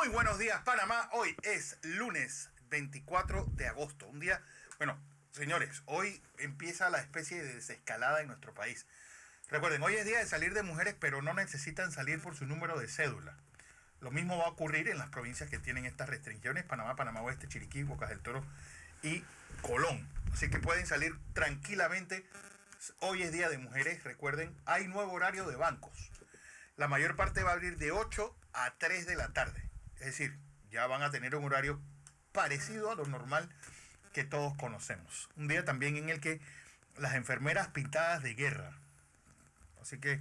Muy buenos días, Panamá. Hoy es lunes 24 de agosto. Un día, bueno, señores, hoy empieza la especie de desescalada en nuestro país. Recuerden, hoy es día de salir de mujeres, pero no necesitan salir por su número de cédula. Lo mismo va a ocurrir en las provincias que tienen estas restricciones: Panamá, Panamá Oeste, Chiriquí, Bocas del Toro y Colón. Así que pueden salir tranquilamente. Hoy es día de mujeres. Recuerden, hay nuevo horario de bancos. La mayor parte va a abrir de 8 a 3 de la tarde. Es decir, ya van a tener un horario parecido a lo normal que todos conocemos. Un día también en el que las enfermeras pintadas de guerra. Así que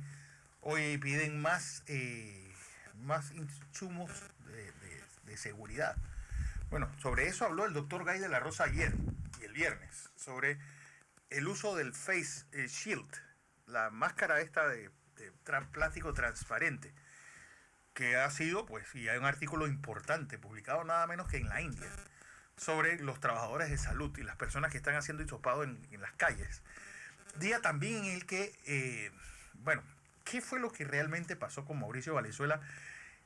hoy piden más insumos de seguridad. Bueno, sobre eso habló el doctor Gay de la Rosa ayer y el viernes, sobre el uso del Face Shield, la máscara esta de plástico transparente, que ha sido, pues, y hay un artículo importante publicado nada menos que en la India, sobre los trabajadores de salud y las personas que están haciendo hisopado en las calles. Día también en el que, ¿qué fue lo que realmente pasó con Mauricio Valenzuela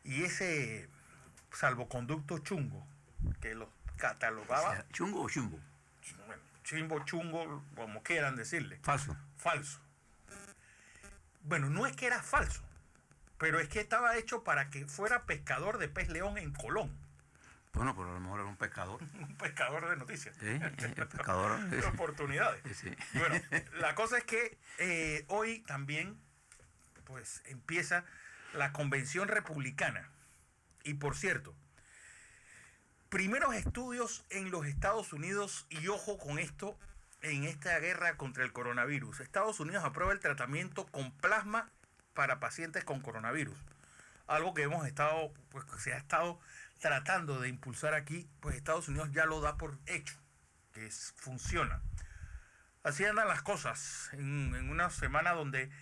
y ese salvoconducto chungo que los catalogaba? O sea, ¿chungo o chumbo? Bueno, chungo, como quieran decirle. Falso. Bueno, no es que era falso, pero es que estaba hecho para que fuera pescador de pez león en Colón. Bueno, pero a lo mejor era un pescador. Un pescador de noticias. Sí, el pescador. De oportunidades. Sí. Bueno, la cosa es que hoy también, pues, empieza la convención republicana. Y por cierto, primeros estudios en los Estados Unidos, y ojo con esto, en esta guerra contra el coronavirus. Estados Unidos aprueba el tratamiento con plasma para pacientes con coronavirus. Algo que se ha estado tratando de impulsar aquí, pues Estados Unidos ya lo da por hecho, que funciona. Así andan las cosas en una semana donde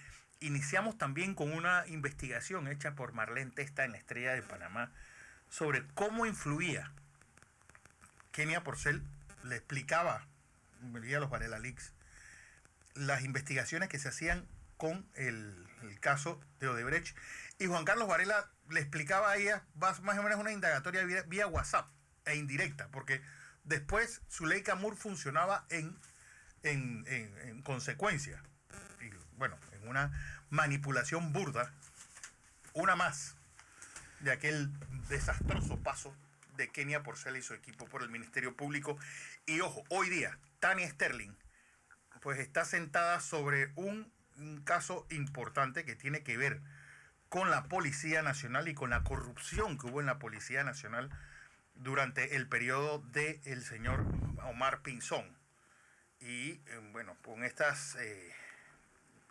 iniciamos también con una investigación hecha por Marlene Testa en La Estrella de Panamá sobre cómo influía. Kenia Porcel le explicaba, veía los Varela Leaks, las investigaciones que se hacían con el caso de Odebrecht, y Juan Carlos Varela le explicaba a ella más o menos una indagatoria vía WhatsApp e indirecta, porque después Zuleika Moore funcionaba en consecuencia, y bueno, en una manipulación burda, una más de aquel desastroso paso de Kenia Porcel y su equipo por el Ministerio Público. Y ojo, hoy día Tania Sterling pues está sentada sobre un caso importante que tiene que ver con la Policía Nacional y con la corrupción que hubo en la Policía Nacional durante el periodo del señor Omar Pinzón. Y bueno, con estas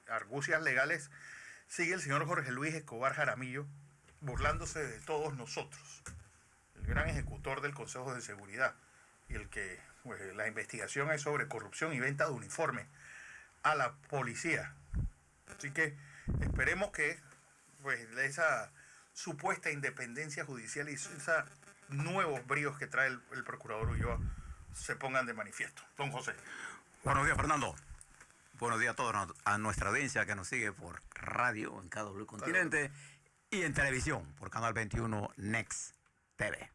argucias legales sigue el señor Jorge Luis Escobar Jaramillo burlándose de todos nosotros, el gran ejecutor del Consejo de Seguridad, y el que pues, la investigación es sobre corrupción y venta de uniformes a la policía. Así que esperemos que pues, esa supuesta independencia judicial y esos nuevos bríos que trae el procurador Ulloa se pongan de manifiesto. Don José. Buenos días, Fernando. Buenos días a todos, a nuestra audiencia que nos sigue por radio en KW Continente y en televisión por Canal 21 Next TV.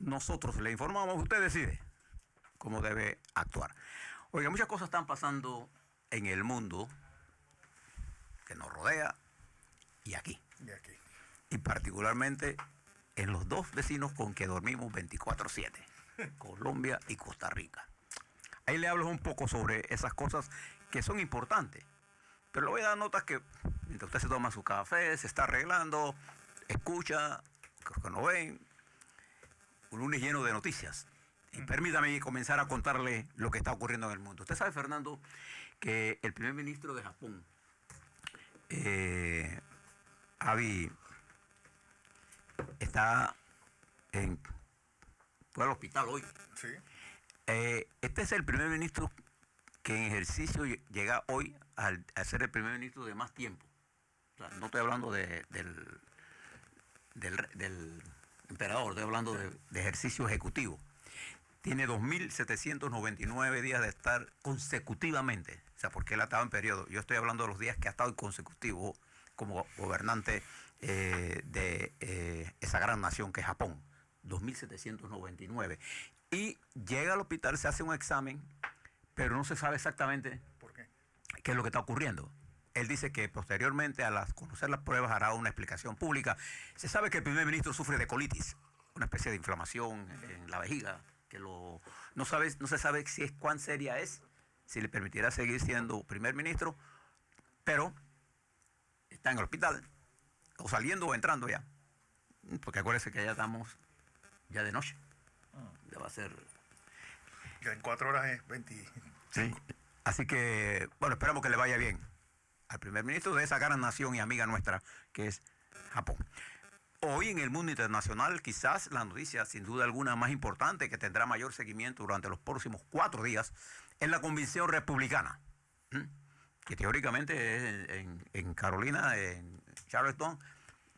Nosotros le informamos, usted decide cómo debe actuar. Oiga, muchas cosas están pasando en el mundo que nos rodea y aquí. Y particularmente en los dos vecinos con que dormimos 24/7, Colombia y Costa Rica. Ahí le hablo un poco sobre esas cosas que son importantes. Pero le voy a dar notas que mientras usted se toma su café, se está arreglando, escucha, que no ven, un lunes lleno de noticias. Y permítame comenzar a contarle lo que está ocurriendo en el mundo. Usted sabe, Fernando, que el primer ministro de Japón, fue al hospital hoy. Sí. Este es el primer ministro que en ejercicio llega hoy a ser el primer ministro de más tiempo. O sea, no estoy hablando del emperador, estoy hablando de ejercicio ejecutivo. Tiene 2.799 días de estar consecutivamente. O sea, porque él ha estado en periodo. Yo estoy hablando de los días que ha estado consecutivo como gobernante de esa gran nación que es Japón, 2799. Y llega al hospital, se hace un examen, pero no se sabe exactamente ¿Por qué? qué es lo que está ocurriendo. Él dice que posteriormente, conocer las pruebas, hará una explicación pública. Se sabe que el primer ministro sufre de colitis, una especie de inflamación en la vejiga, que no se sabe si es cuán seria es, si le permitirá seguir siendo primer ministro, pero está en el hospital, o saliendo o entrando ya, porque acuérdense que ya estamos ya de noche. Ya va a ser... Ya en 4 horas es 20. Sí. Así que, bueno, esperamos que le vaya bien al primer ministro de esa gran nación y amiga nuestra que es Japón. Hoy en el mundo internacional, quizás la noticia sin duda alguna más importante que tendrá mayor seguimiento durante los próximos 4 días es la convención republicana, que teóricamente es en Carolina, en Charleston,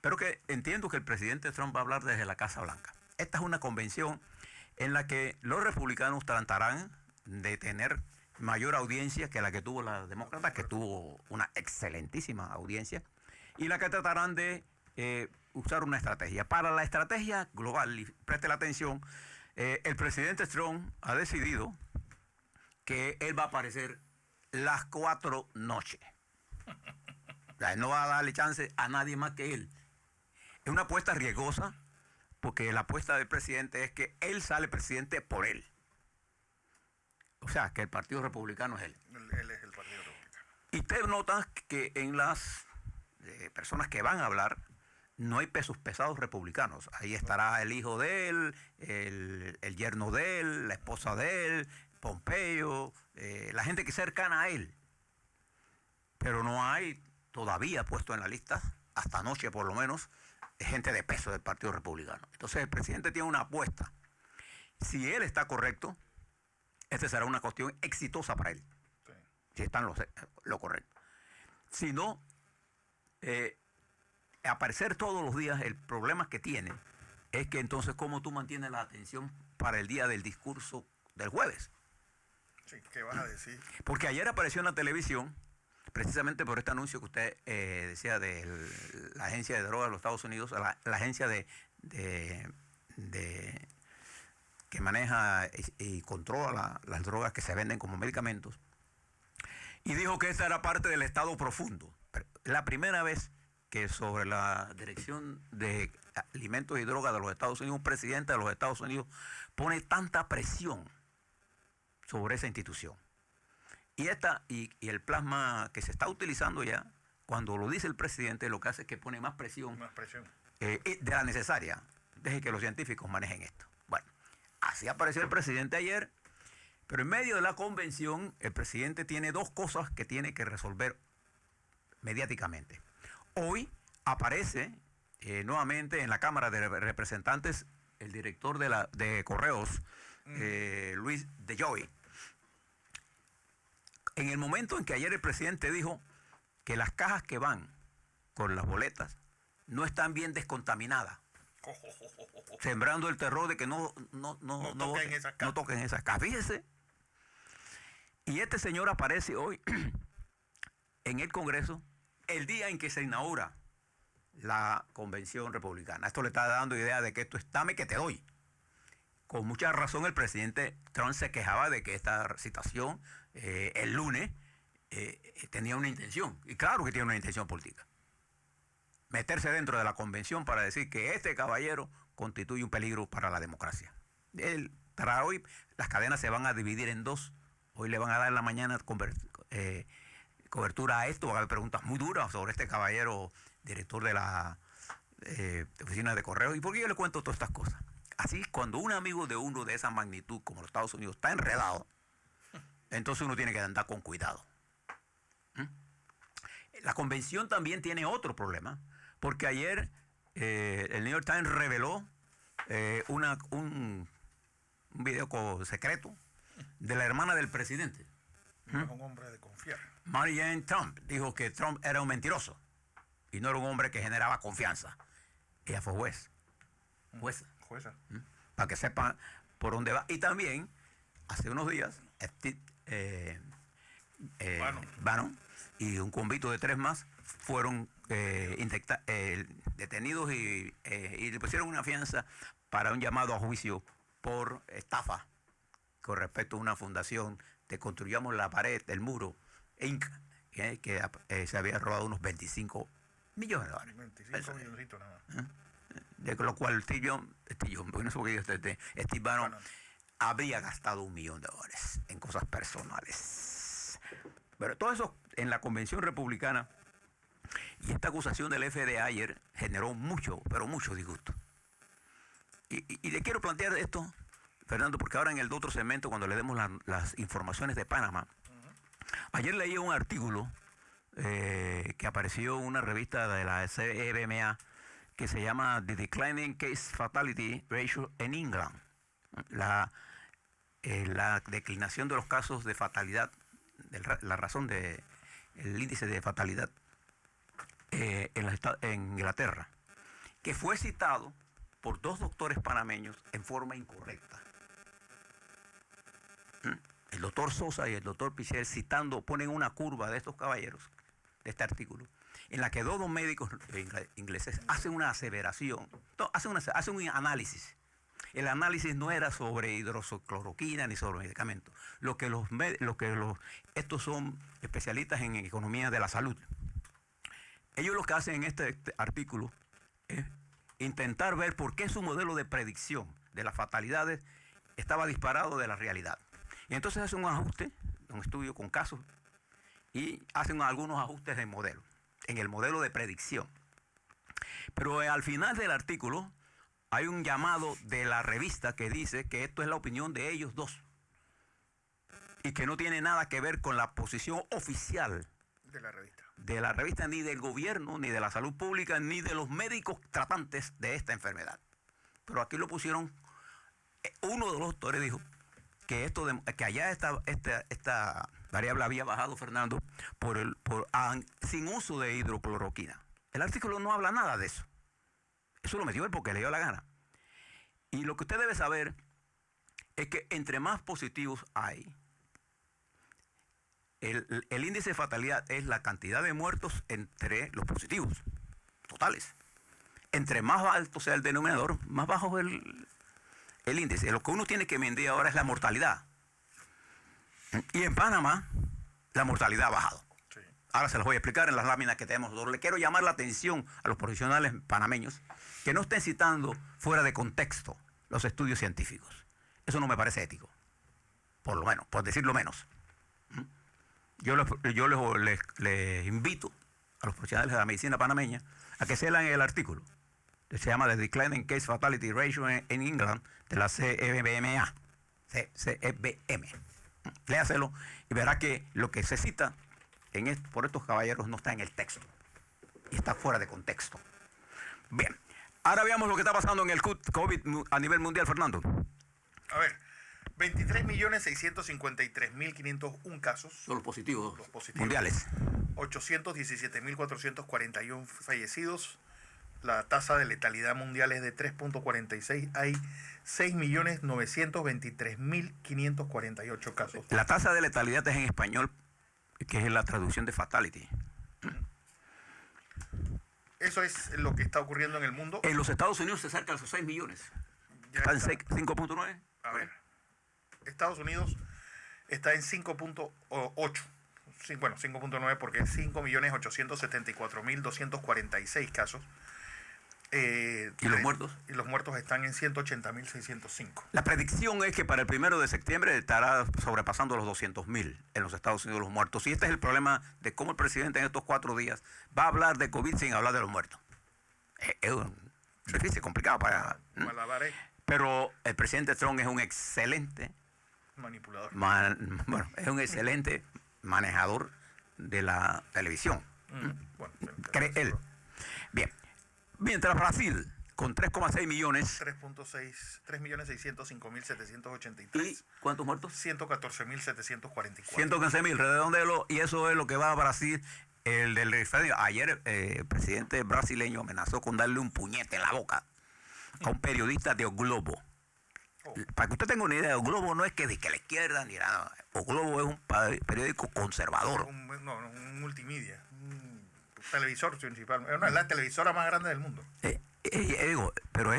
pero que entiendo que el presidente Trump va a hablar desde la Casa Blanca. Esta es una convención en la que los republicanos tratarán de tener mayor audiencia que la que tuvo la demócrata, que tuvo una excelentísima audiencia, y la que tratarán de usar una estrategia. Para la estrategia global, y preste la atención, el presidente Trump ha decidido que él va a aparecer las 4 noches. O sea, él no va a darle chance a nadie más que él. Es una apuesta riesgosa, porque la apuesta del presidente es que él sale presidente por él. O sea, que el Partido Republicano es él. Él es el Partido Republicano. Y te notas que en las personas que van a hablar, no hay pesos pesados republicanos. Ahí estará el hijo de él, el yerno de él, la esposa de él, Pompeo, la gente que es cercana a él. Pero no hay todavía puesto en la lista, hasta anoche por lo menos, gente de peso del Partido Republicano. Entonces el presidente tiene una apuesta. Si él está correcto, esta será una cuestión exitosa para él. Sí. Si está en lo correcto. Si no, aparecer todos los días, el problema que tiene es que entonces cómo tú mantienes la atención para el día del discurso del jueves. Sí, ¿qué vas a decir? Porque ayer apareció en la televisión, precisamente por este anuncio que usted decía de la agencia de drogas de los Estados Unidos, la agencia que maneja y controla las drogas que se venden como medicamentos, y dijo que esa era parte del Estado profundo. La primera vez que sobre la Dirección de Alimentos y Drogas de los Estados Unidos, un presidente de los Estados Unidos pone tanta presión sobre esa institución. Y el plasma que se está utilizando ya, cuando lo dice el presidente, lo que hace es que pone más presión. Más presión. De la necesaria. Deje que los científicos manejen esto. Bueno, así apareció el presidente ayer, pero en medio de la convención, el presidente tiene 2 cosas que tiene que resolver mediáticamente. Hoy aparece nuevamente en la Cámara de Representantes el director de Correos, Luis DeJoy. En el momento en que ayer el presidente dijo que las cajas que van con las boletas no están bien descontaminadas, sembrando el terror de que no toquen esas cajas. Fíjese. Y este señor aparece hoy en el Congreso el día en que se inaugura la convención republicana. Esto le está dando idea de que esto es dame que te doy. Con mucha razón el presidente Trump se quejaba de que esta citación el lunes tenía una intención, y claro que tiene una intención política. Meterse dentro de la convención para decir que este caballero constituye un peligro para la democracia. Para hoy las cadenas se van a dividir en 2. Hoy le van a dar en la mañana cobertura a esto, van a haber preguntas muy duras sobre este caballero director de la oficina de correos. ¿Y por qué yo le cuento todas estas cosas? Así, cuando un amigo de uno de esa magnitud como los Estados Unidos está enredado, entonces uno tiene que andar con cuidado. La convención también tiene otro problema, porque ayer el New York Times reveló un video secreto de la hermana del presidente. No es un hombre de confiar. Marianne Trump dijo que Trump era un mentiroso y no era un hombre que generaba confianza. Ella fue jueza. Para que sepan por dónde va. Y también, hace unos días, Bannon y un convito de 3 más fueron detenidos y le pusieron una fianza para un llamado a juicio por estafa con respecto a una fundación de Construyamos la Pared, el Muro, Inc., que se había robado unos 25 millones de dólares. 25 milloncitos nada más. De lo cual Steve Bannon habría gastado $1 millón en cosas personales. Pero todo eso en la convención republicana y esta acusación del FDA ayer generó mucho, pero mucho disgusto. Y le quiero plantear esto, Fernando, porque ahora en el otro segmento, cuando le demos las informaciones de Panamá, ayer leí un artículo que apareció en una revista de la CBMA que se llama The Declining Case Fatality Ratio in England. La declinación de los casos de fatalidad, la razón del índice de fatalidad en Inglaterra, que fue citado por 2 doctores panameños en forma incorrecta. El doctor Sosa y el doctor Pichel ponen una curva de estos caballeros, de este artículo, en la que 2 médicos ingleses hacen una aseveración, hacen un análisis. El análisis no era sobre hidroxicloroquina ni sobre medicamentos. Estos son especialistas en economía de la salud. Ellos lo que hacen en este artículo es intentar ver por qué su modelo de predicción de las fatalidades estaba disparado de la realidad. Y entonces hacen un ajuste, un estudio con casos, y hacen algunos ajustes en el modelo de predicción. Pero al final del artículo hay un llamado de la revista que dice que esto es la opinión de ellos 2 y que no tiene nada que ver con la posición oficial de la revista, ni del gobierno, ni de la salud pública, ni de los médicos tratantes de esta enfermedad. Pero aquí lo pusieron, uno de los doctores dijo que que allá esta variable había bajado, Fernando, sin uso de hidrocloroquina. El artículo no habla nada de eso. Eso lo metió él porque le dio la gana. Y lo que usted debe saber es que entre más positivos hay, el índice de fatalidad es la cantidad de muertos entre los positivos totales. Entre más alto sea el denominador, más bajo es el índice. Lo que uno tiene que medir ahora es la mortalidad. Y en Panamá, la mortalidad ha bajado. Sí. Ahora se los voy a explicar en las láminas que tenemos. Le quiero llamar la atención a los profesionales panameños que no estén citando fuera de contexto los estudios científicos. Eso no me parece ético. Por lo menos, por decirlo menos. Yo les invito a los profesionales de la medicina panameña a que se lean el artículo. Se llama The Declining Case Fatality Ratio in England de la CBMA. CEBM. Léaselo y verá que lo que se cita por estos caballeros no está en el texto. Y está fuera de contexto. Bien. Ahora veamos lo que está pasando en el COVID a nivel mundial, Fernando. A ver, 23.653.501 casos. Son los positivos mundiales. 817.441 fallecidos. La tasa de letalidad mundial es de 3.46. Hay 6.923.548 casos. La tasa de letalidad es en español, que es la traducción de fatality. Eso es lo que está ocurriendo en el mundo. En los Estados Unidos se acerca a los 6 millones. ¿Está en 5.9? A ver. Estados Unidos está en 5.8. Sí, bueno, 5.9 porque es 5.874.246 casos. ¿Y los muertos? Y los muertos están en 180.605. La predicción es que para el 1 de septiembre estará sobrepasando los 200.000 en los Estados Unidos los muertos. Y este es el problema de cómo el presidente en estos 4 días va a hablar de COVID sin hablar de los muertos. Es difícil, complicado para... Pero el presidente Trump es un excelente... manipulador. Es un excelente manejador de la televisión. Cree él. Bien. Mientras Brasil, con 3,6 millones... 3.605.783. ¿Y cuántos muertos? 114.744. 115.000, redondelo, y eso es lo que va a Brasil. Ayer el presidente brasileño amenazó con darle un puñete en la boca a un periodista de O Globo. Para que usted tenga una idea, O Globo no es que de la izquierda ni nada. O Globo es un periódico conservador. Un multimedia. televisor principal. Es la televisora más grande del mundo. Digo, pero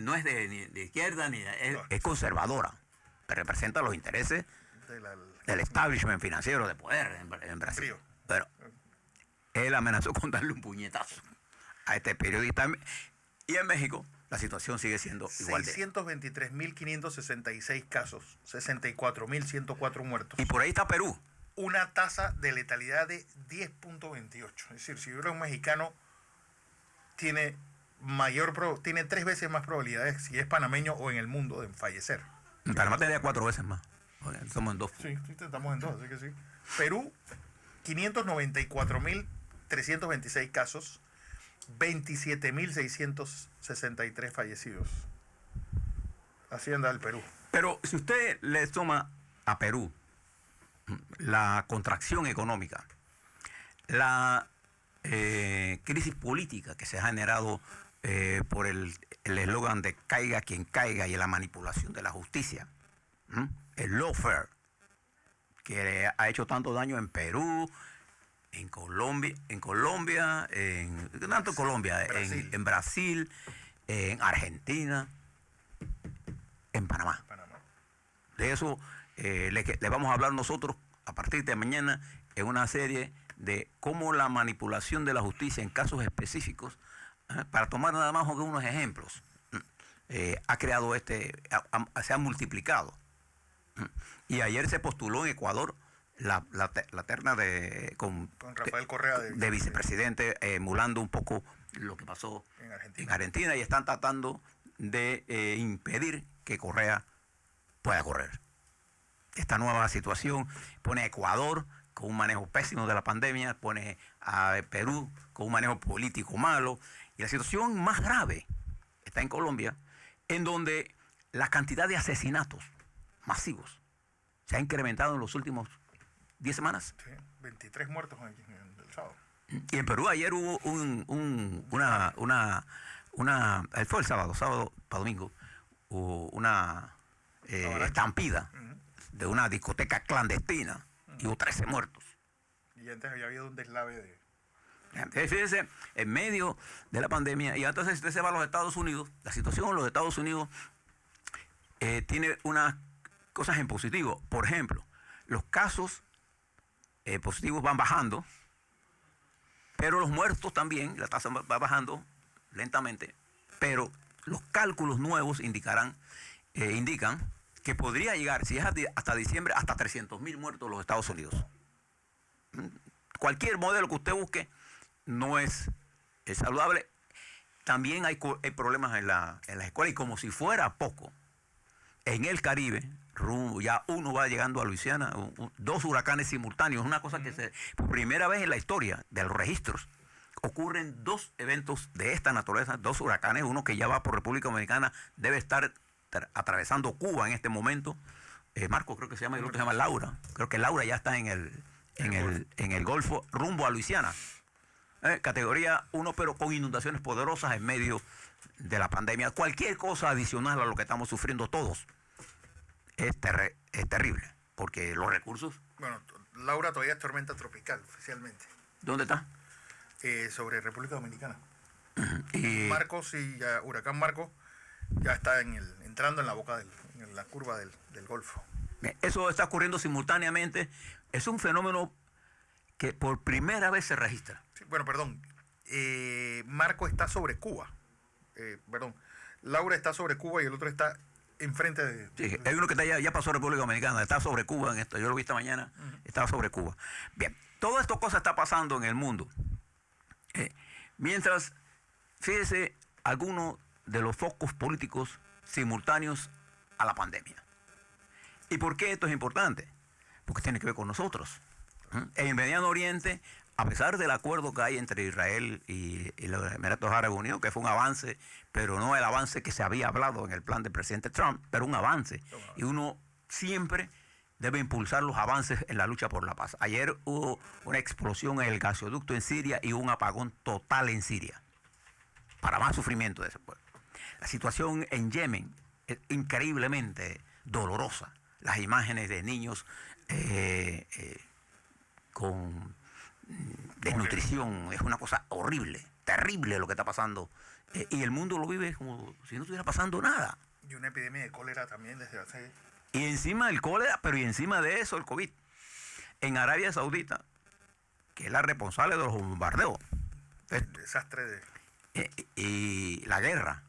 no es de izquierda ni es conservadora. Representa los intereses del establishment financiero de poder en Brasil. Frío. Pero él amenazó con darle un puñetazo a este periodista. Y en México la situación sigue siendo igual de... 623.566 casos, 64.104 muertos. Y por ahí está Perú. Una tasa de letalidad de 10.28. Es decir, si hubiera un mexicano, tiene 3 veces más probabilidades, si es panameño o en el mundo, de fallecer. En Panamá tendría 4 veces más. Somos en 2. Sí, estamos en 2, así que sí. Perú, 594.326 casos, 27.663 fallecidos. Así anda el Perú. Pero si usted le suma a Perú la contracción económica, la crisis política que se ha generado por el eslogan de caiga quien caiga y la manipulación de la justicia, el lawfare, que ha hecho tanto daño en Perú, en Colombia, en Brasil, en Argentina, en Panamá. De eso le vamos a hablar nosotros a partir de mañana en una serie de cómo la manipulación de la justicia en casos específicos, para tomar nada más unos ejemplos, ha creado se ha multiplicado. Y ayer se postuló en Ecuador la terna con Rafael Correa de vicepresidente, emulando un poco lo que pasó en Argentina, y están tratando de impedir que Correa pueda correr. Esta nueva situación pone a Ecuador con un manejo pésimo de la pandemia, pone a Perú con un manejo político malo, y la situación más grave está en Colombia, en donde la cantidad de asesinatos masivos se ha incrementado en los últimos 10 semanas. Sí, 23 muertos el sábado. Y en Perú ayer hubo fue el sábado para domingo, hubo una estampida de una discoteca clandestina y hubo 13 muertos. Y antes había habido un deslave de... Fíjense, en medio de la pandemia, y entonces usted se va a los Estados Unidos, la situación en los Estados Unidos tiene unas cosas en positivo. Por ejemplo, los casos positivos van bajando, pero los muertos también, la tasa va bajando lentamente, pero los cálculos nuevos indican que podría llegar, si es hasta diciembre, hasta 300.000 muertos en los Estados Unidos. Cualquier modelo que usted busque no es saludable. También hay problemas en las escuelas, y como si fuera poco, en el Caribe, ya uno va llegando a Luisiana, 2 huracanes simultáneos, una cosa que por primera vez en la historia de los registros, ocurren 2 eventos de esta naturaleza, 2 huracanes, uno que ya va por República Dominicana, debe estar atravesando Cuba en este momento, Marco creo que se llama, y el otro se llama Laura, creo que Laura ya está en el Golfo, rumbo a Luisiana, categoría 1, pero con inundaciones poderosas en medio de la pandemia. Cualquier cosa adicional a lo que estamos sufriendo todos es terrible, porque los recursos... Bueno, Laura todavía es tormenta tropical, oficialmente. ¿Dónde está? Sobre República Dominicana. Y Marcos huracán Marcos ya está entrando en la boca en la curva del Golfo. Eso está ocurriendo simultáneamente. Es un fenómeno que por primera vez se registra. Sí, bueno, perdón. Marco está sobre Cuba. Laura está sobre Cuba y el otro está enfrente de... Sí, hay uno que ya pasó a República Dominicana, está sobre Cuba en esto. Yo lo vi esta mañana, estaba sobre Cuba. Bien, toda esta cosa está pasando en el mundo. Mientras, fíjese, algunos de los focos políticos simultáneos a la pandemia. ¿Y por qué esto es importante? Porque tiene que ver con nosotros. En el Mediano Oriente, a pesar del acuerdo que hay entre Israel y los Emiratos Árabes Unidos, que fue un avance, pero no el avance que se había hablado en el plan del presidente Trump, pero un avance. Y uno siempre debe impulsar los avances en la lucha por la paz. Ayer hubo una explosión en el gasoducto en Siria y un apagón total en Siria, para más sufrimiento de ese pueblo. La situación en Yemen es increíblemente dolorosa. Las imágenes de niños con desnutrición, es una cosa horrible, terrible lo que está pasando. Y el mundo lo vive como si no estuviera pasando nada. Y una epidemia de cólera también desde hace... Y encima del cólera, pero y encima de eso el COVID. En Arabia Saudita, que es la responsable de los bombardeos. El desastre de... Y la guerra.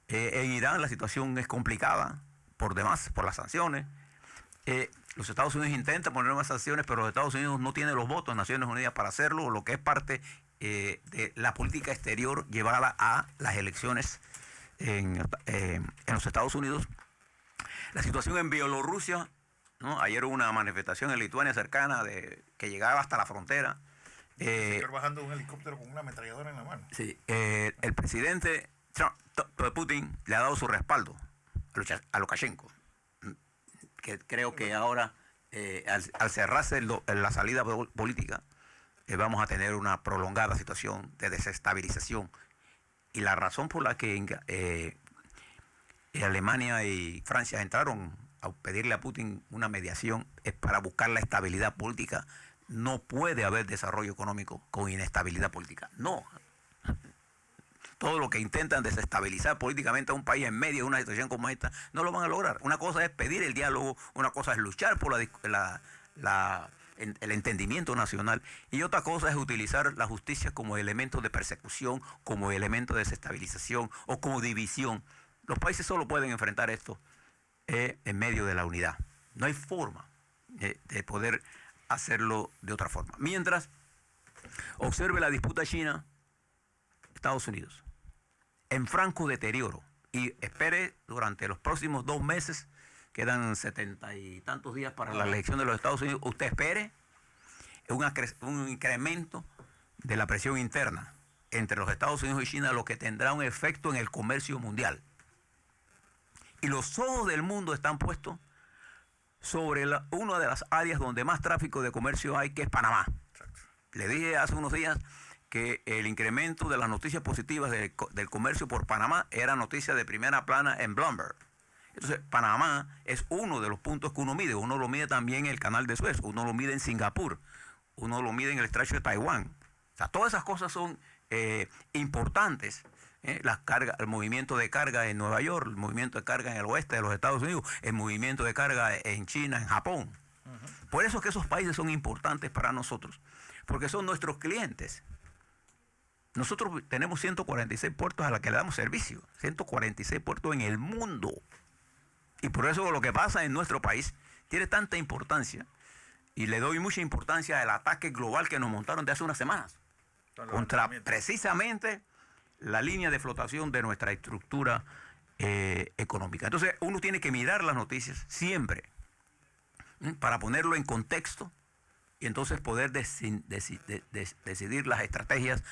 En Irán la situación es complicada por demás, por las sanciones. Los Estados Unidos intentan poner más sanciones, pero los Estados Unidos no tienen los votos en Naciones Unidas para hacerlo, lo que es parte de la política exterior llevada a las elecciones en los Estados Unidos. La situación en Bielorrusia, ¿no? Ayer hubo una manifestación en Lituania cercana que llegaba hasta la frontera. Señor bajando un helicóptero con una ametralladora en la mano. Sí, el presidente Putin le ha dado su respaldo a Lukashenko, que creo que ahora, al cerrarse la salida política, vamos a tener una prolongada situación de desestabilización. Y la razón por la que Alemania y Francia entraron a pedirle a Putin una mediación es para buscar la estabilidad política. No puede haber desarrollo económico con inestabilidad política. No. Todo lo que intentan desestabilizar políticamente a un país en medio de una situación como esta, no lo van a lograr. Una cosa es pedir el diálogo, una cosa es luchar por el entendimiento nacional, y otra cosa es utilizar la justicia como elemento de persecución, como elemento de desestabilización o como división. Los países solo pueden enfrentar esto en medio de la unidad. No hay forma de poder hacerlo de otra forma. Mientras, observe la disputa China-Estados Unidos en franco deterioro, y espere durante los próximos 2 meses, quedan 70 y tantos días para la elección de los Estados Unidos, usted espere un incremento de la presión interna entre los Estados Unidos y China, lo que tendrá un efecto en el comercio mundial. Y los ojos del mundo están puestos sobre una de las áreas donde más tráfico de comercio hay, que es Panamá. Le dije hace unos días que el incremento de las noticias positivas del comercio por Panamá era noticia de primera plana en Bloomberg. Entonces, Panamá es uno de los puntos que uno mide. Uno lo mide también en el canal de Suez, uno lo mide en Singapur, uno lo mide en el estrecho de Taiwán. O sea, todas esas cosas son importantes. Las cargas, el movimiento de carga en Nueva York, el movimiento de carga en el oeste de los Estados Unidos, el movimiento de carga en China, en Japón. Por eso es que esos países son importantes para nosotros, porque son nuestros clientes. Nosotros tenemos 146 puertos a los que le damos servicio, 146 puertos en el mundo. Y por eso lo que pasa en nuestro país tiene tanta importancia. Y le doy mucha importancia al ataque global que nos montaron de hace unas semanas contra precisamente la línea de flotación de nuestra estructura económica. Entonces uno tiene que mirar las noticias siempre para ponerlo en contexto y entonces poder decidir las estrategias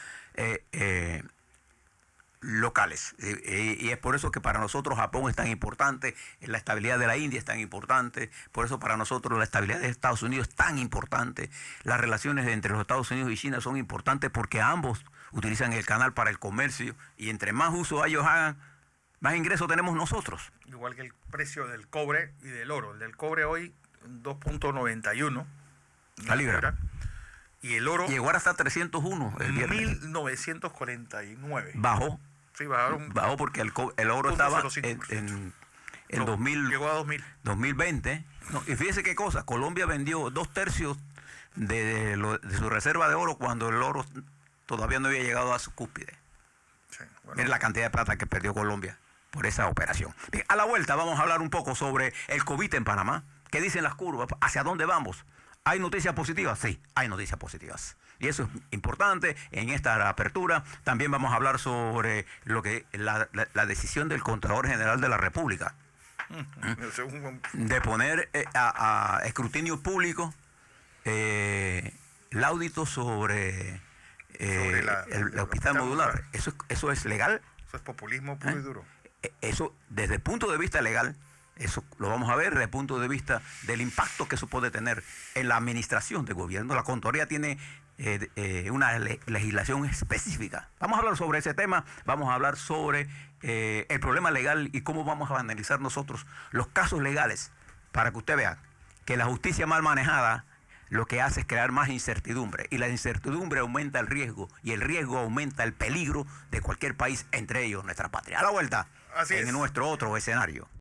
locales. Y es por eso que para nosotros Japón es tan importante, la estabilidad de la India es tan importante, por eso para nosotros la estabilidad de Estados Unidos es tan importante, las relaciones entre los Estados Unidos y China son importantes porque ambos utilizan el canal para el comercio y entre más uso ellos hagan, más ingresos tenemos nosotros. Igual que el precio del cobre y del oro. El del cobre hoy 2.91 la libra. Y el oro llegó hasta 301 el viernes. 1949. Bajó. Sí, bajaron. Bajó porque el oro estaba en 2000, llegó a 2020. No, y fíjese qué cosa, Colombia vendió 2/3 de su reserva de oro cuando el oro todavía no había llegado a su cúspide. Sí, bueno. Es la cantidad de plata que perdió Colombia por esa operación. Bien, a la vuelta vamos a hablar un poco sobre el COVID en Panamá. ¿Qué dicen las curvas? ¿Hacia dónde vamos? ¿Hay noticias positivas? Sí, hay noticias positivas. Y eso es importante en esta apertura. También vamos a hablar sobre lo que la decisión del Contralor General de la República de poner a escrutinio público el audito sobre el hospital modular. ¿Eso es legal? Eso es populismo puro y duro. Eso, desde el punto de vista legal, eso lo vamos a ver desde el punto de vista del impacto que eso puede tener en la administración de gobierno. La Contraloría tiene una legislación específica. Vamos a hablar sobre ese tema, vamos a hablar sobre el problema legal y cómo vamos a analizar nosotros los casos legales para que usted vea que la justicia mal manejada lo que hace es crear más incertidumbre. Y la incertidumbre aumenta el riesgo. Y el riesgo aumenta el peligro de cualquier país, entre ellos nuestra patria. A la vuelta, Así en es. nuestro otro escenario.